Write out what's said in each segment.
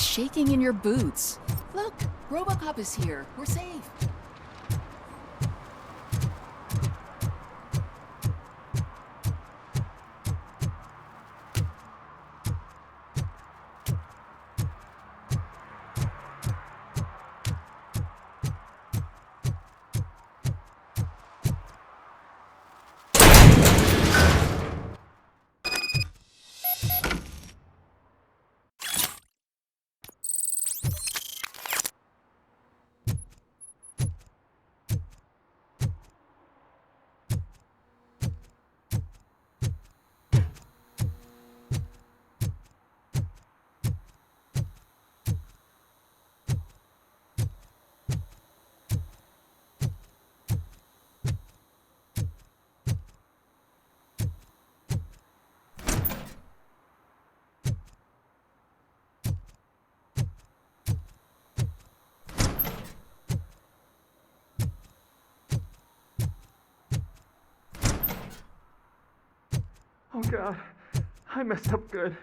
shaking in your boots. Look, RoboCop is here. We're safe. Oh God, I messed up good.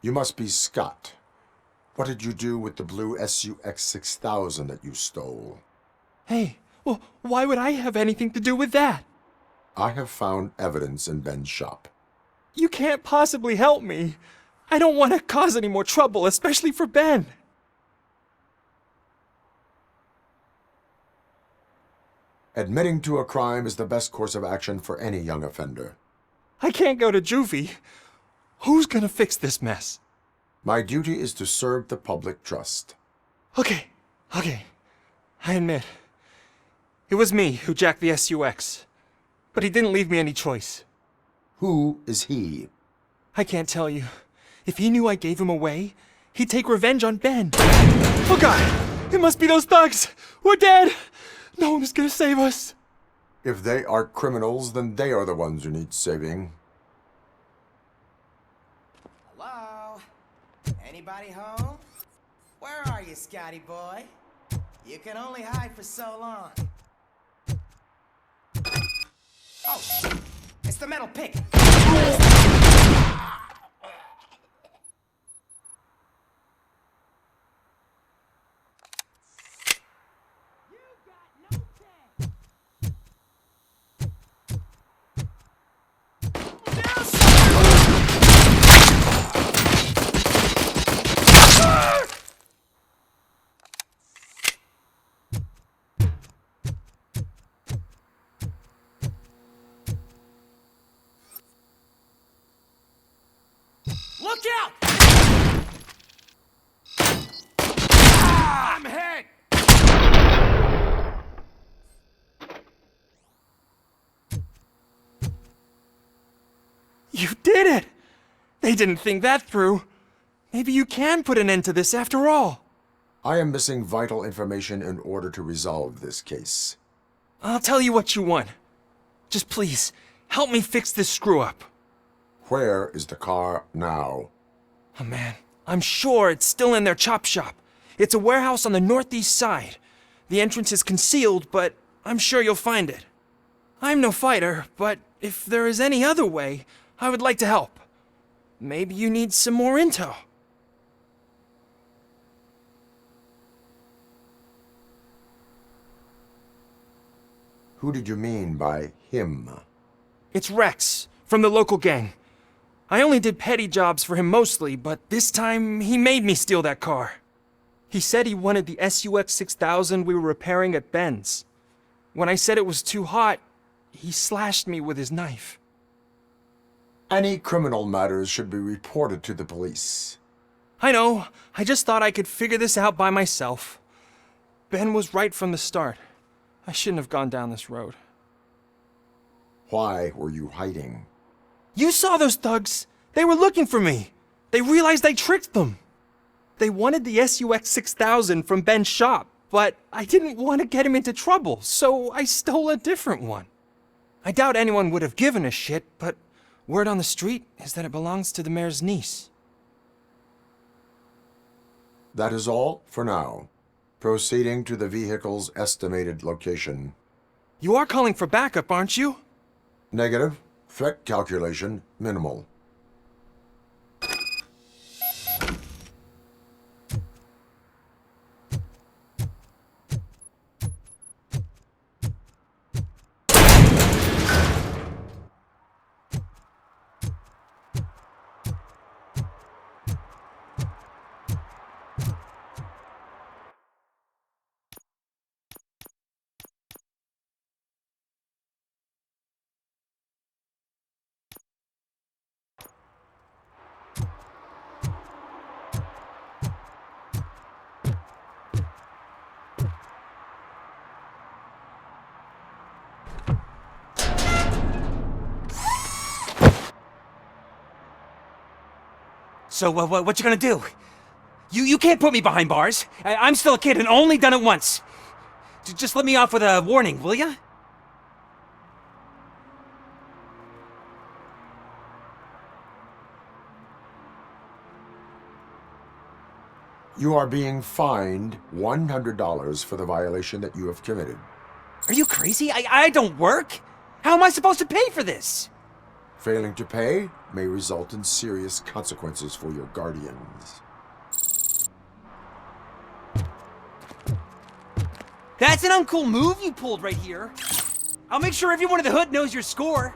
You must be Scott. What did you do with the blue SUX 6000 that you stole? Hey, well, why would I have anything to do with that? I have found evidence in Ben's shop. You can't possibly help me. I don't want to cause any more trouble, especially for Ben. Admitting to a crime is the best course of action for any young offender. I can't go to juvie. Who's gonna fix this mess? My duty is to serve the public trust. Okay. I admit. It was me who jacked the SUX. But he didn't leave me any choice. Who is he? I can't tell you. If he knew I gave him away, he'd take revenge on Ben. Oh God! It must be those thugs! We're dead! No one is gonna save us. If they are criminals, then they are the ones who need saving. Hello? Anybody home? Where are you, Scotty boy? You can only hide for so long. Oh, shit. It's the metal pick. Look out! I'm hit! You did it! They didn't think that through. Maybe you can put an end to this after all. I am missing vital information in order to resolve this case. I'll tell you what you want. Just please, help me fix this screw-up. Where is the car now? Oh man, I'm sure it's still in their chop shop. It's a warehouse on the northeast side. The entrance is concealed, but I'm sure you'll find it. I'm no fighter, but if there is any other way, I would like to help. Maybe you need some more intel. Who did you mean by him? It's Rex, from the local gang. I only did petty jobs for him mostly, but this time he made me steal that car. He said he wanted the SUX 6000 we were repairing at Ben's. When I said it was too hot, he slashed me with his knife. Any criminal matters should be reported to the police. I know, I just thought I could figure this out by myself. Ben was right from the start. I shouldn't have gone down this road. Why were you hiding? You saw those thugs! They were looking for me! They realized I tricked them! They wanted the SUX 6000 from Ben's shop, but I didn't want to get him into trouble, so I stole a different one. I doubt anyone would have given a shit, but word on the street is that it belongs to the mayor's niece. That is all for now. Proceeding to the vehicle's estimated location. You are calling for backup, aren't you? Negative. Threat calculation minimal. So, what you gonna do? You can't put me behind bars. I'm still a kid and only done it once. Just let me off with a warning, will ya? You are being fined $100 for the violation that you have committed. Are you crazy? I don't work. How am I supposed to pay for this? Failing to pay may result in serious consequences for your guardians. That's an uncool move you pulled right here. I'll make sure everyone in the hood knows your score.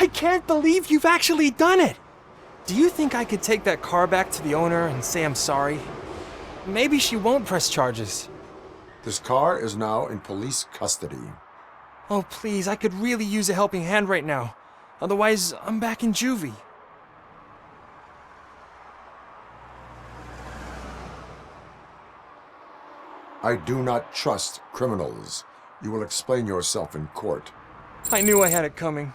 I can't believe you've actually done it! Do you think I could take that car back to the owner and say I'm sorry? Maybe she won't press charges. This car is now in police custody. Oh, please, I could really use a helping hand right now. Otherwise, I'm back in juvie. I do not trust criminals. You will explain yourself in court. I knew I had it coming.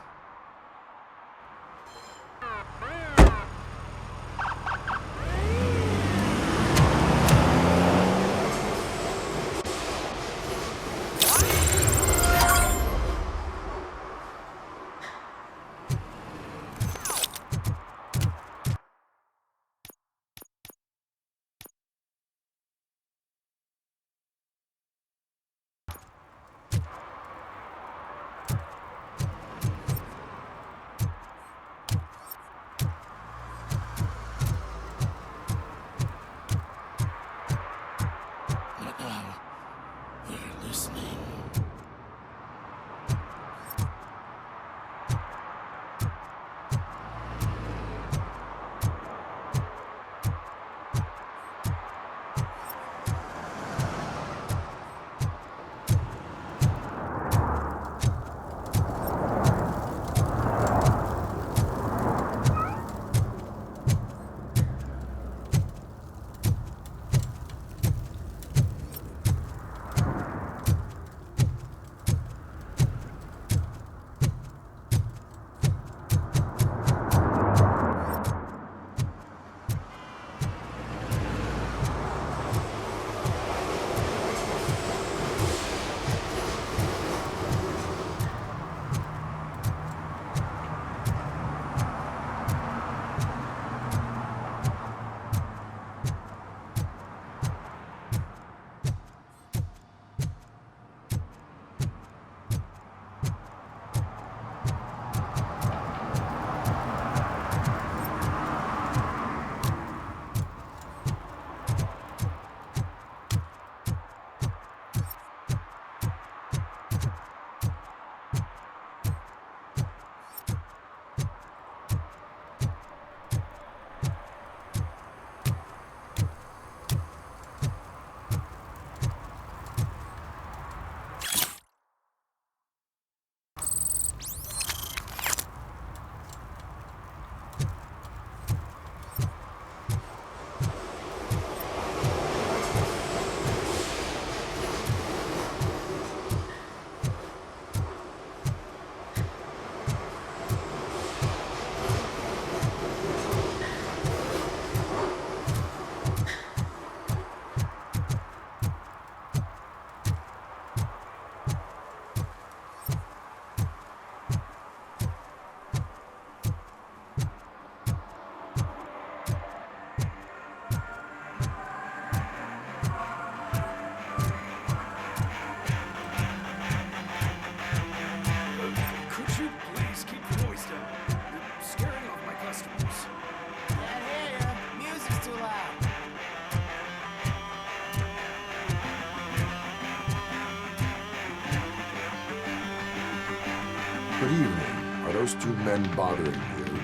Good evening. Are those two men bothering you?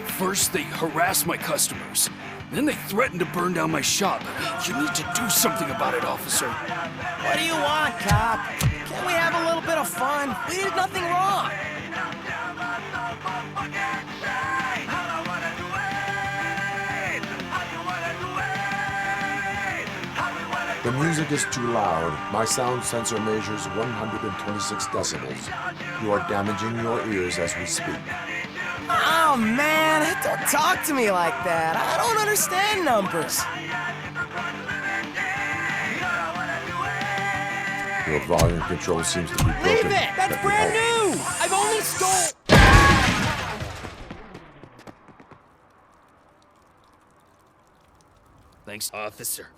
First, they harass my customers. Then they threaten to burn down my shop. You need to do something about it, officer. What do you want, cop? Can't we have a little bit of fun? We did nothing wrong. The music is too loud. My sound sensor measures 126 decibels. You are damaging your ears as we speak. Oh, man, don't talk to me like that. I don't understand numbers. Your volume control seems to be broken. Leave it! That's Let me brand help. new! I've only stole... Thanks, officer.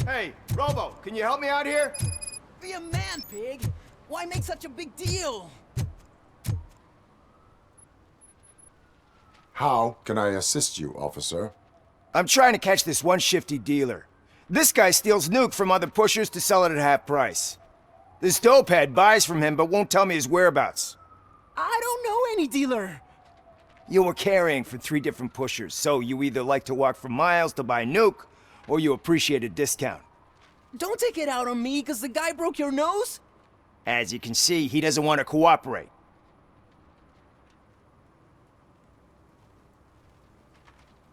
Hey, Robo, can you help me out here? Be a man, pig! Why make such a big deal? How can I assist you, officer? I'm trying to catch this one shifty dealer. This guy steals nuke from other pushers to sell it at half price. This dopehead buys from him but won't tell me his whereabouts. I don't know any dealer. You were carrying for 3 different pushers, so you either like to walk for miles to buy nuke, or you appreciate a discount. Don't take it out on me, because the guy broke your nose? As you can see, he doesn't want to cooperate.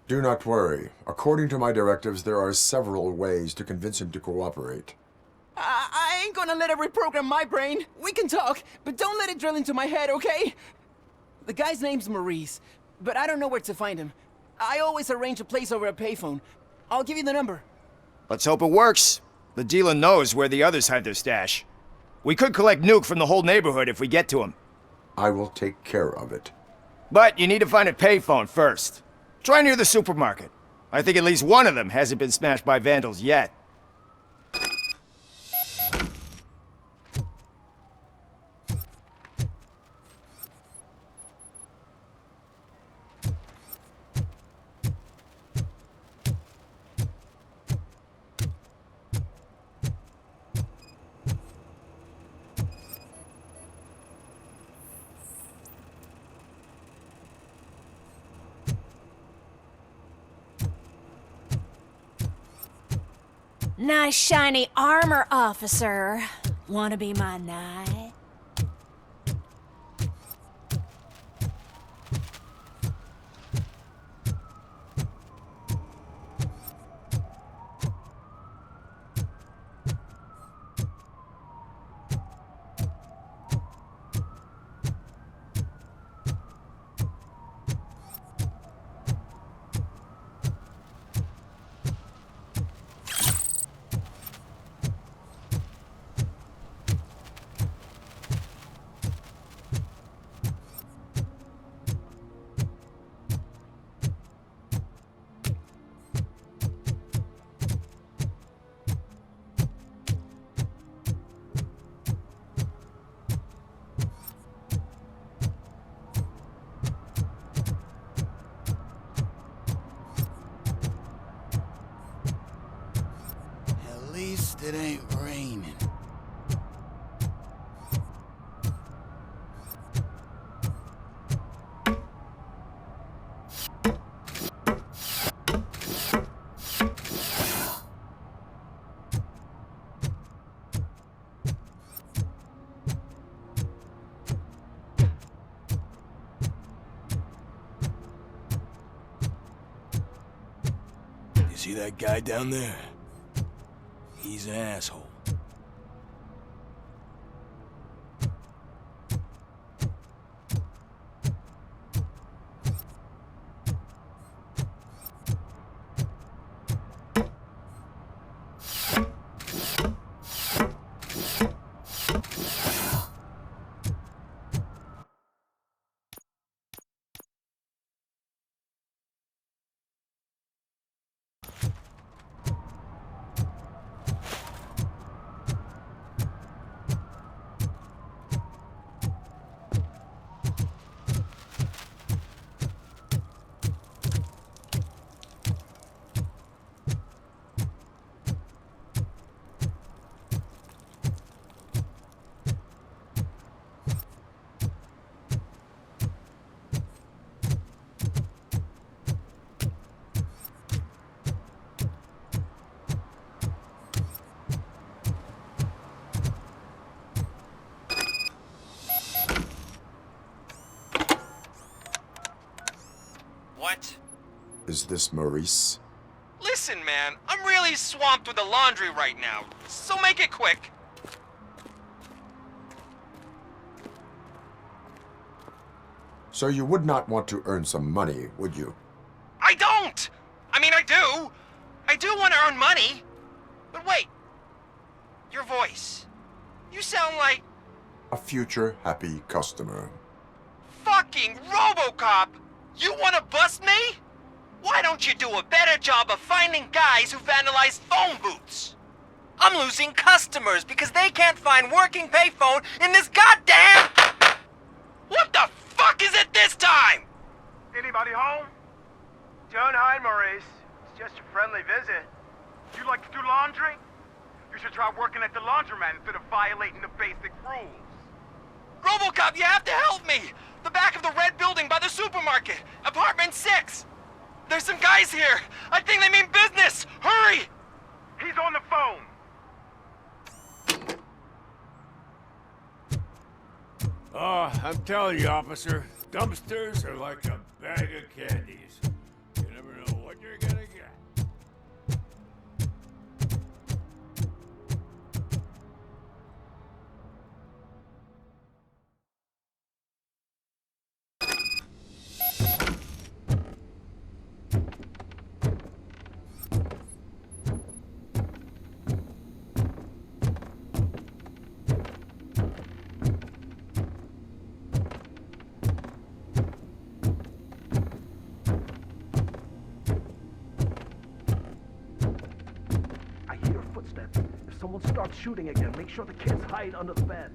Do not worry. According to my directives, there are several ways to convince him to cooperate. I ain't gonna let it reprogram my brain. We can talk, but don't let it drill into my head, okay? The guy's name's Maurice, but I don't know where to find him. I always arrange a place over a payphone. I'll give you the number. Let's hope it works. The dealer knows where the others hide their stash. We could collect nuke from the whole neighborhood if we get to him. I will take care of it. But you need to find a payphone first. Try near the supermarket. I think at least one of them hasn't been smashed by vandals yet. Nice shiny armor, officer. Wanna be my knight? At least it ain't raining. You see that guy down there? He's an asshole. What? Is this Maurice? Listen, man, I'm really swamped with the laundry right now, so make it quick. So you would not want to earn some money, would you? I don't! I mean, I do. I do want to earn money. But wait. Your voice. You sound like... A future happy customer. fucking RoboCop! You want to bust me? Why don't you do a better job of finding guys who vandalize phone booths? I'm losing customers because they can't find working payphone in this goddamn... What the fuck is it this time? Anybody home? Don't hide, Maurice. It's just a friendly visit. You like to do laundry? You should try working at the laundromat instead of violating the basic rules. RoboCop, you have to help me! The back of the red building by the supermarket, apartment 6. There's some guys here. I think they mean business. Hurry! He's on the phone. Oh, I'm telling you, officer, dumpsters are like a bag of candies. You never know what you're gonna get. I hear footsteps. If someone starts shooting again, make sure the kids hide under the bed.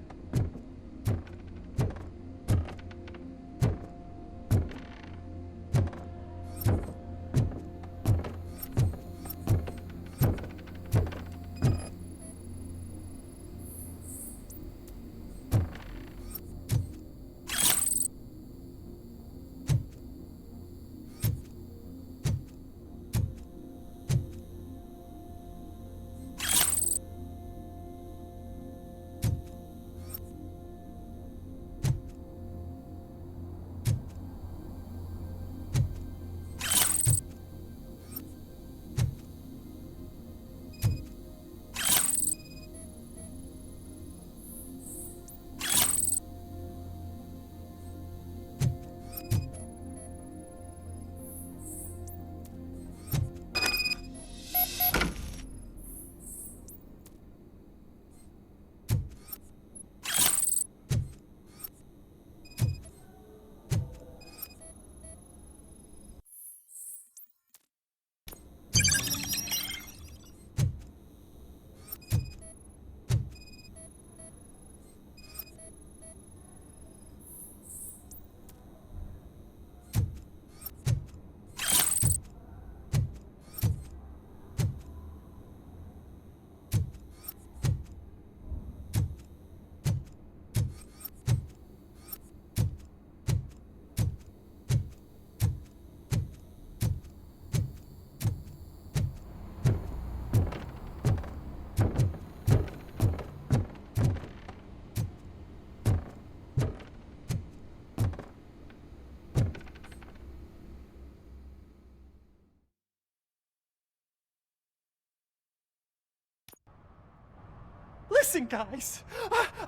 Listen, guys.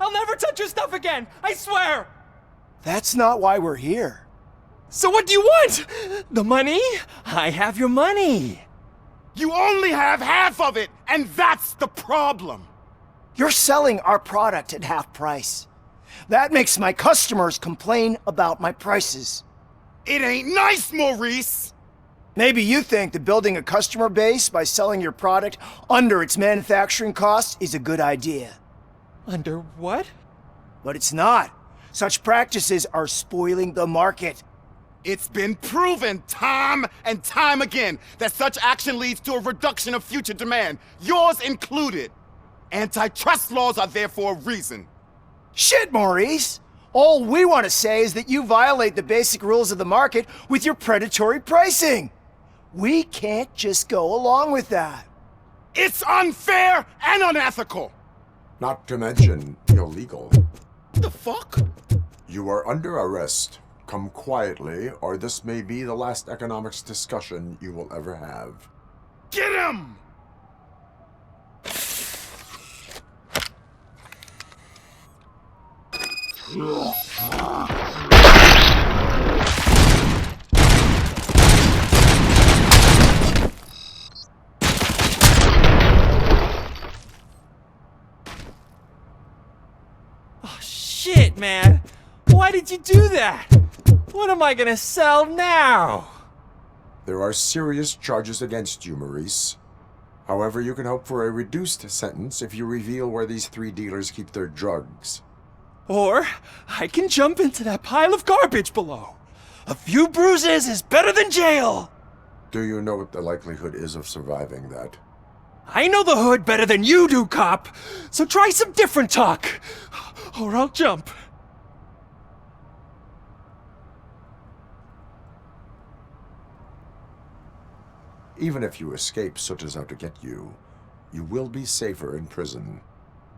I'll never touch your stuff again. I swear. That's not why we're here. So what do you want? The money? I have your money. You only have half of it, and that's the problem. You're selling our product at half price. That makes my customers complain about my prices. It ain't nice, Maurice. Maybe you think that building a customer base by selling your product under its manufacturing cost is a good idea. Under what? But it's not. Such practices are spoiling the market. It's been proven time and time again that such action leads to a reduction of future demand, yours included. Antitrust laws are there for a reason. Shit, Maurice! All we want to say is that you violate the basic rules of the market with your predatory pricing. We can't just go along with that. It's unfair and unethical. Not to mention illegal. The fuck? You are under arrest. Come quietly, or this may be the last economics discussion you will ever have. Get him! Oh, shit, man. Why did you do that? What am I gonna sell now? There are serious charges against you, Maurice. However, you can hope for a reduced sentence if you reveal where these 3 dealers keep their drugs. Or I can jump into that pile of garbage below. A few bruises is better than jail. Do you know what the likelihood is of surviving that? I know the hood better than you do, cop. So try some different talk, or I'll jump. Even if you escape Soot is out to get you, you will be safer in prison.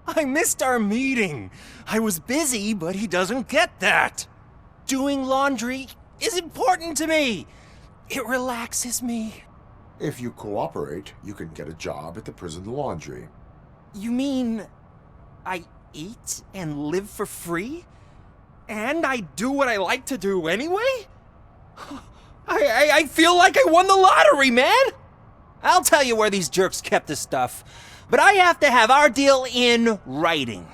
I missed our meeting. I was busy, but he doesn't get that. Doing laundry is important to me. It relaxes me. If you cooperate, you can get a job at the prison laundry. You mean I eat and live for free? And I do what I like to do anyway? I feel like I won the lottery, man! I'll tell you where these jerks kept the stuff, but I have to have our deal in writing.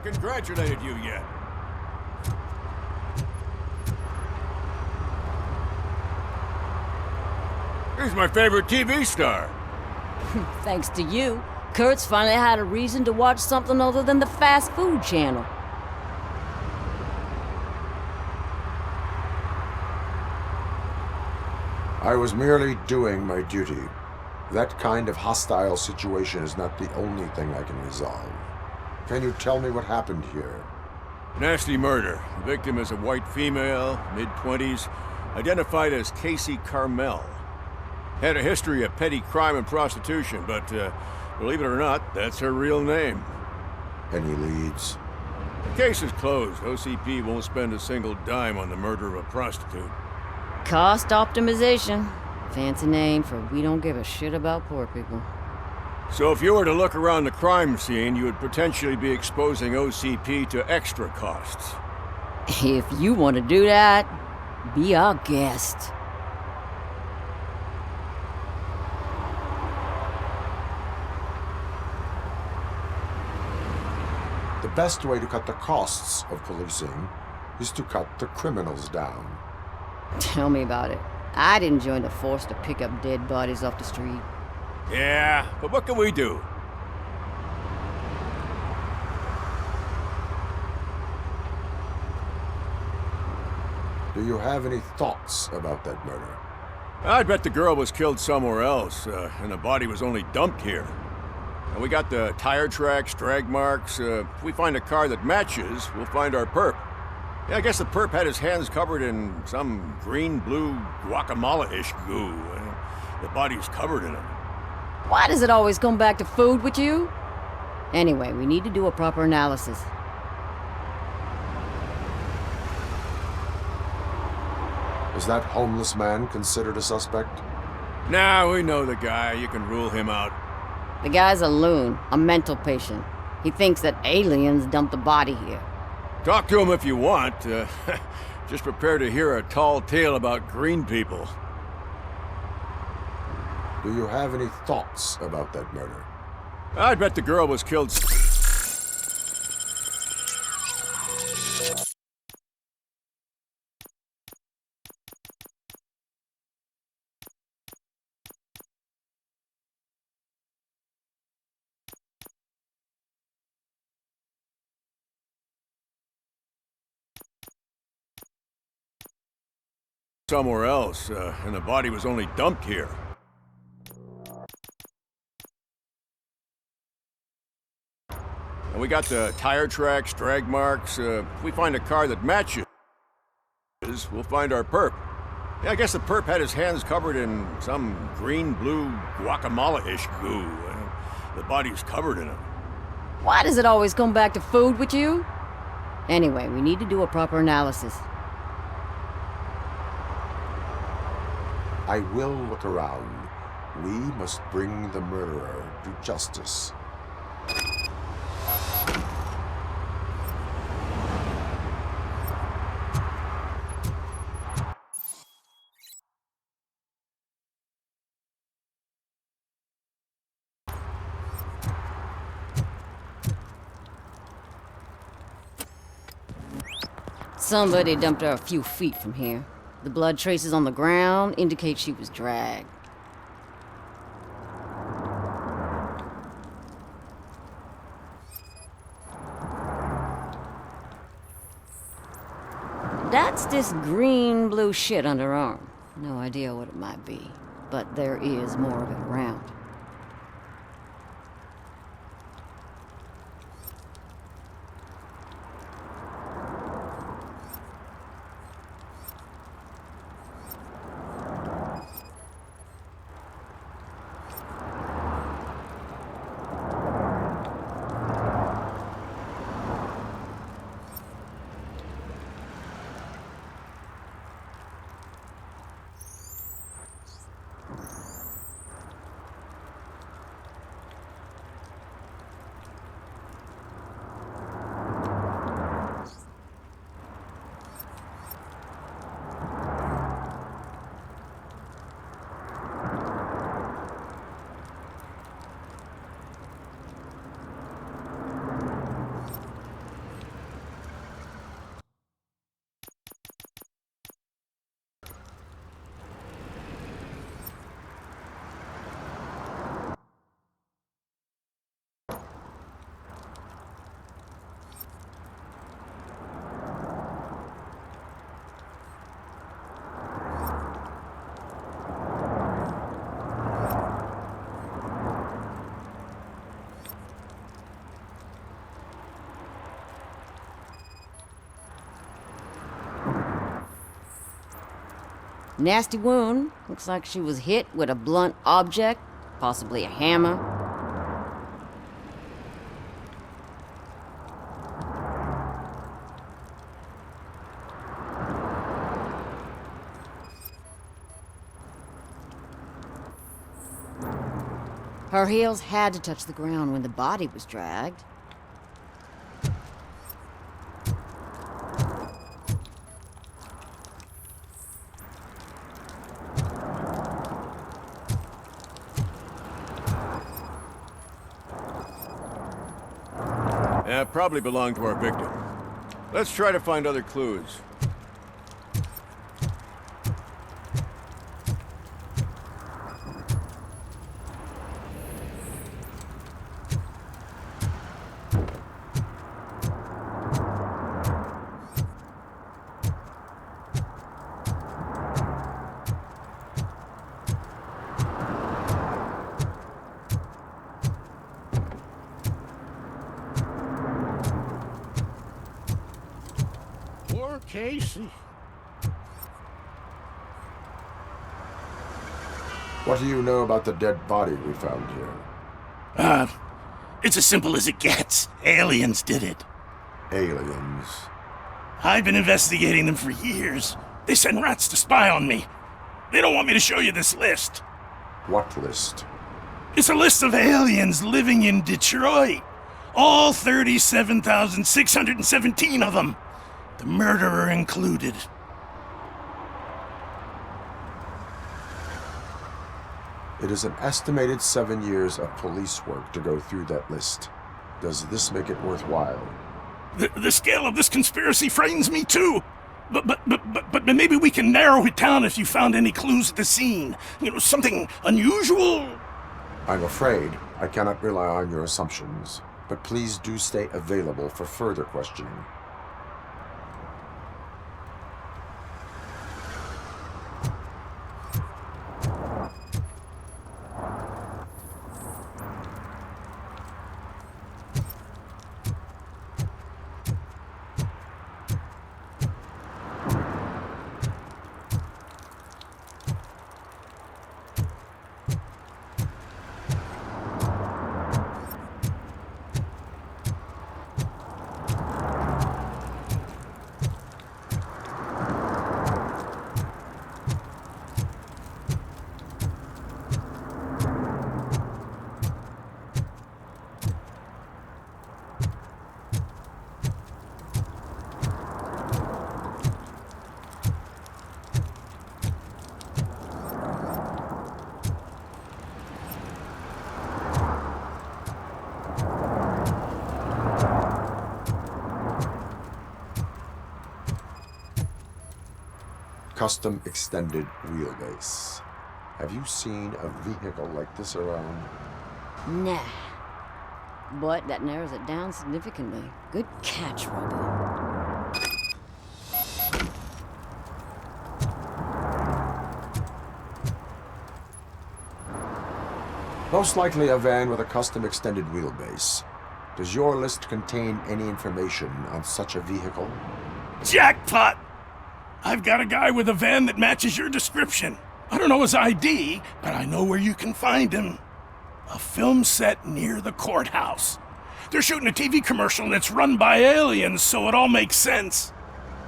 Congratulated you yet. He's my favorite TV star. Thanks to you, Kurt's finally had a reason to watch something other than the fast food channel. I was merely doing my duty. That kind of hostile situation is not the only thing I can resolve. Can you tell me what happened here? Nasty murder. The victim is a white female, mid-20s, identified as Casey Carmel. Had a history of petty crime and prostitution, but believe it or not, that's her real name. Any leads? The case is closed. OCP won't spend a single dime on the murder of a prostitute. Cost optimization. Fancy name for we don't give a shit about poor people. So if you were to look around the crime scene, you would potentially be exposing OCP to extra costs. If you want to do that, be our guest. The best way to cut the costs of policing is to cut the criminals down. Tell me about it. I didn't join the force to pick up dead bodies off the street. Yeah, but what can we do? Do you have any thoughts about that murder? I'd bet the girl was killed somewhere else, and the body was only dumped here. And we got the tire tracks, drag marks. If we find a car that matches, we'll find our perp. Yeah, I guess the perp had his hands covered in some green-blue guacamole-ish goo. The body's covered in it. Why does it always come back to food with you? Anyway, we need to do a proper analysis. Is that homeless man considered a suspect? Nah, we know the guy. You can rule him out. The guy's a loon, a mental patient. He thinks that aliens dumped the body here. Talk to him if you want. Just prepare to hear a tall tale about green people. Do you have any thoughts about that murder? I'd bet the girl was killed somewhere else, and the body was only dumped here. And we got the tire tracks, drag marks. If we find a car that matches, we'll find our perp. Yeah, I guess the perp had his hands covered in some green-blue guacamole-ish goo. The body's covered in it. Why does it always come back to food with you? Anyway, we need to do a proper analysis. I will look around. We must bring the murderer to justice. Somebody dumped her a few feet from here. The blood traces on the ground indicate she was dragged. That's this green-blue shit under her arm. No idea what it might be, but there is more of it around. Nasty wound. Looks like she was hit with a blunt object, possibly a hammer. Her heels had to touch the ground when the body was dragged. Yeah, probably belonged to our victim. Let's try to find other clues. Casey. What do you know about the dead body we found here? It's as simple as it gets. Aliens did it. Aliens? I've been investigating them for years. They send rats to spy on me. They don't want me to show you this list. What list? It's a list of aliens living in Detroit. All 37,617 of them. The murderer included. It is an estimated 7 years of police work to go through that list. Does this make it worthwhile? The scale of this conspiracy frightens me too. But maybe we can narrow it down if you found any clues at the scene. You know, something unusual? I'm afraid I cannot rely on your assumptions, but please do stay available for further questioning. custom extended wheelbase. Have you seen a vehicle like this around? Nah. But that narrows it down significantly. Good catch, Robo. Most likely a van with a custom extended wheelbase. Does your list contain any information on such a vehicle? Jackpot! I've got a guy with a van that matches your description. I don't know his ID, but I know where you can find him. A film set near the courthouse. They're shooting a TV commercial that's run by aliens, so it all makes sense.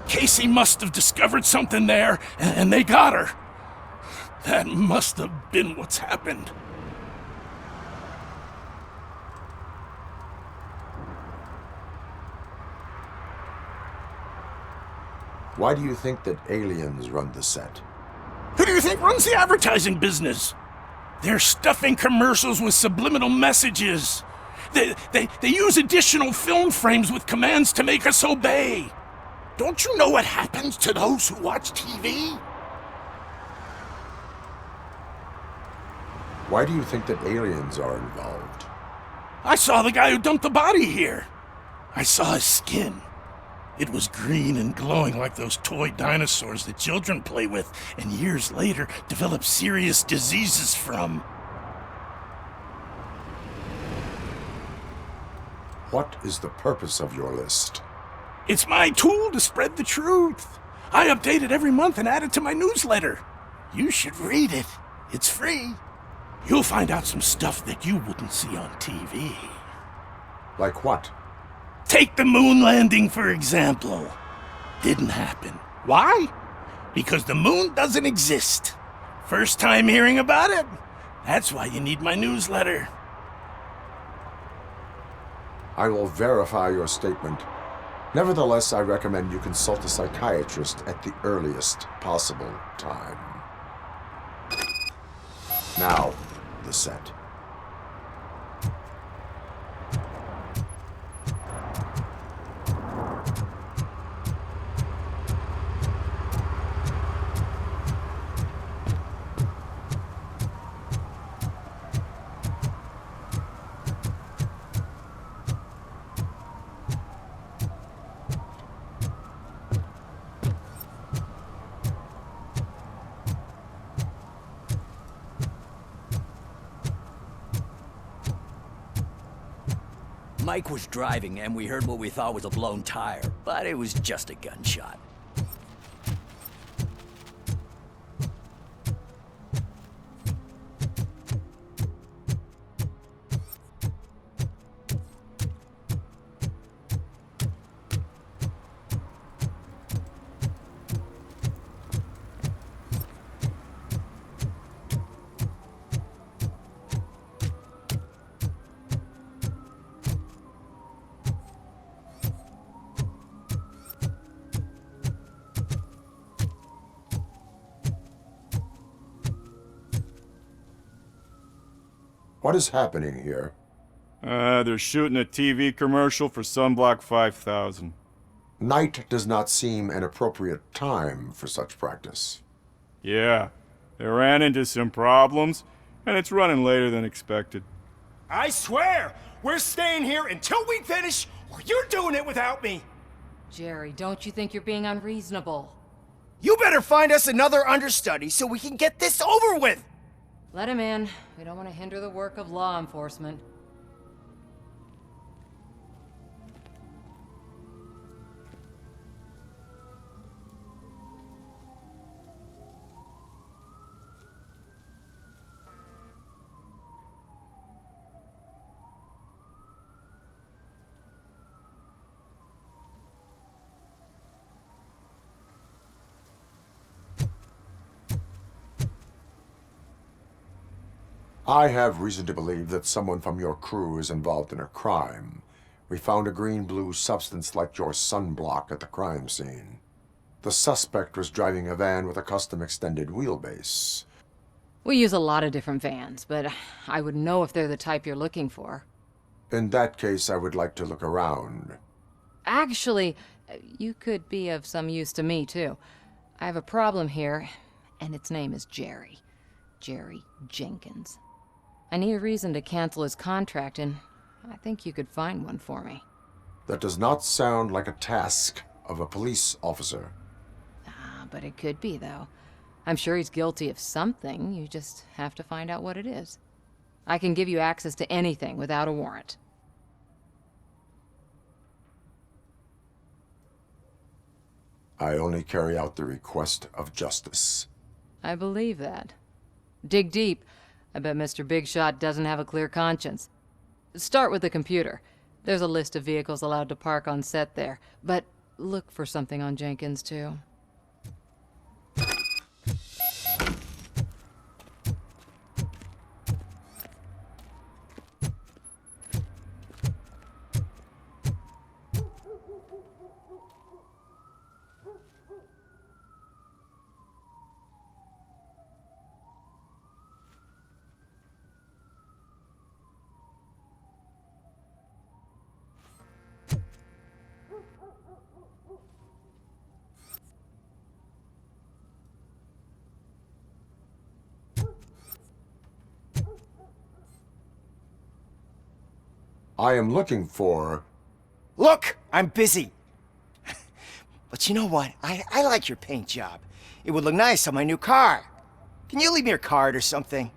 Casey must have discovered something there, and they got her. That must have been what's happened. Why do you think that aliens run the set? Who do you think runs the advertising business? They're stuffing commercials with subliminal messages. They use additional film frames with commands to make us obey. Don't you know what happens to those who watch TV? Why do you think that aliens are involved? I saw the guy who dumped the body here. I saw his skin. It was green and glowing like those toy dinosaurs that children play with and years later develop serious diseases from. What is the purpose of your list? It's my tool to spread the truth. I update it every month and add it to my newsletter. You should read it. It's free. You'll find out some stuff that you wouldn't see on TV. Like what? Take the moon landing, for example. Didn't happen. Why? Because the moon doesn't exist. First time hearing about it? That's why you need my newsletter. I will verify your statement. Nevertheless, I recommend you consult a psychiatrist at the earliest possible time. Now, the set. Mike was driving, and we heard what we thought was a blown tire, but it was just a gunshot. What is happening here? They're shooting a TV commercial for Sunblock 5000. Night does not seem an appropriate time for such practice. Yeah, they ran into some problems, and it's running later than expected. I swear, we're staying here until we finish, or you're doing it without me. Jerry, don't you think you're being unreasonable? You better find us another understudy so we can get this over with. Let him in. We don't want to hinder the work of law enforcement. I have reason to believe that someone from your crew is involved in a crime. We found a green-blue substance like your sunblock at the crime scene. The suspect was driving a van with a custom extended wheelbase. We use a lot of different vans, but I wouldn't know if they're the type you're looking for. In that case, I would like to look around. Actually, you could be of some use to me, too. I have a problem here, and its name is Jerry. Jerry Jenkins. I need a reason to cancel his contract, and I think you could find one for me. That does not sound like a task of a police officer. But it could be, though. I'm sure he's guilty of something. You just have to find out what it is. I can give you access to anything without a warrant. I only carry out the request of justice. I believe that. Dig deep. I bet Mr. Big Shot doesn't have a clear conscience. Start with the computer. There's a list of vehicles allowed to park on set there. But look for something on Jenkins, too. I am looking for... Look, I'm busy. But you know what? I like your paint job. It would look nice on my new car. Can you leave me your card or something?